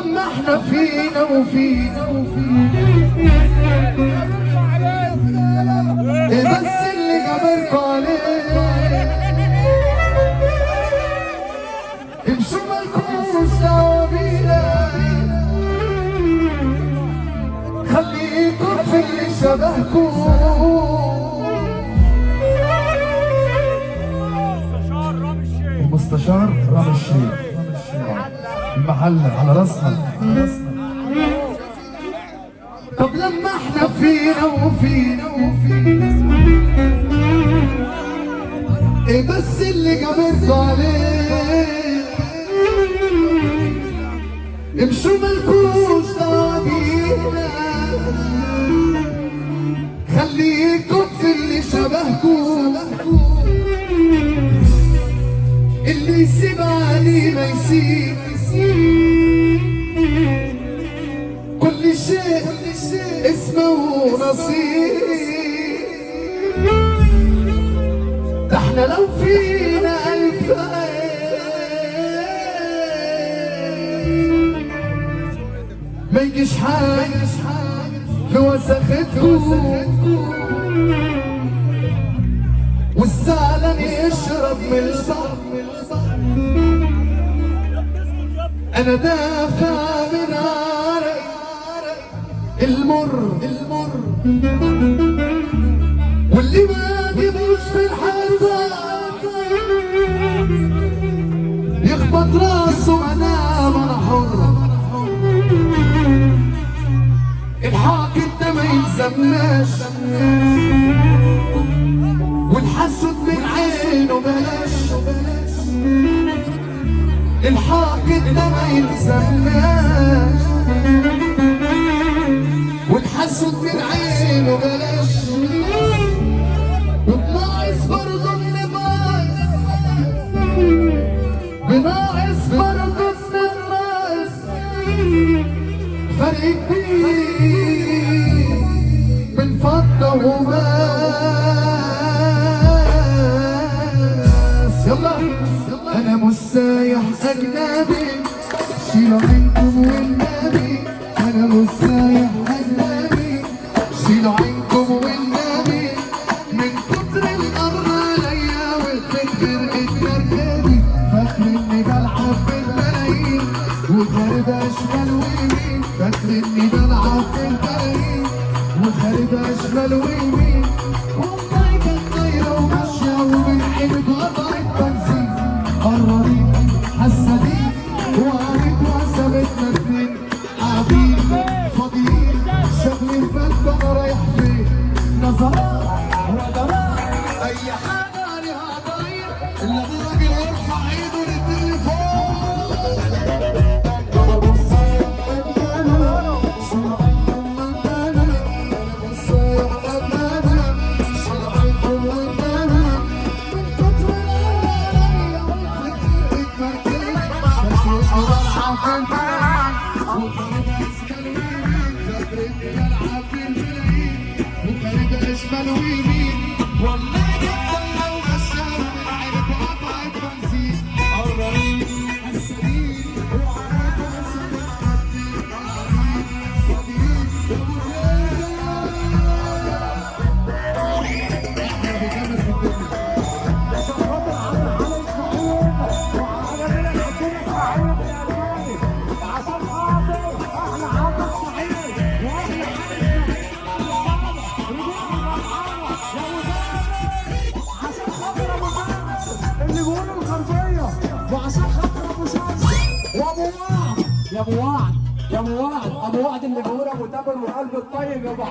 لما احنا فينا وفينا ايه بس اللي جبركوا عليه؟ امشوا مالكوش دعوة بينا، خليكوا في اللي شبهكوا. المستشار رامي الشيخ المحلة على راسنا. طب لما احنا فينا وفينا ايه بس اللي جبرتوا عليه؟ امشوا مالكوش دعوة بينا، خليكوا في اللي شبهكوا. اللي يسيب علينا يسيب، كل شيء اسمه نصيب. ده احنا لو فينا ألف ما يجيش حاجة في وسختكم، والزعلان يشرب من البحر. انا دافع من عرق المر، واللي ما جيبوش في الحيطة يخبط راسه. انا حر، الحاكم ده ما يلزمناش، والحسد من عينه بلاش. الحاقد ده ما يلزمناش، والحسد من عينه بلاش. وبناقص برضه اللي بناقص برضه الناس، فرق كبير من فضة وماس. يلا انا مش سايح اجنبي، شيلوا عينكم والنبي. انا مش سايح اجنبي، شيلوا عينكم والنبي. من كتر القر عليا والفكر اتكركبي، فاكر اني بلعب بالملايين وخاربها شمال ويمين. فاكر اني بلعب بالملايين وخاربها شمال ويمين. والله كانت طايره وماشيه ومن عينك قطعت بنزين. قررين حسدين وقريت وحسبتنا اتنين، قاعدين فاضيين شغلين بالكم. انا رايح فين؟ نظرات ودرات اي حاجه ليها ضمير. اللي الراجل يرفع ايده للتليفون. شمال ويمين والله جدا لو غشاها من عينك وقطعت بنزين. قررين حسدين وعرفت وحسدين حدين. قررين فاضيين احنا بجامد في الدنيا. عشان خاطر عامل حالة اسماعيل وعلى بينا الحكومة اسماعيل من الألماني. عشان خاطر احنا عامل اسماعيل واحنا وعشان خاطر ابو شمس وابو وعد. يا ابو وعد، ابو وعد اللي بيقول ابو تامر والقلب الطيب يا ابو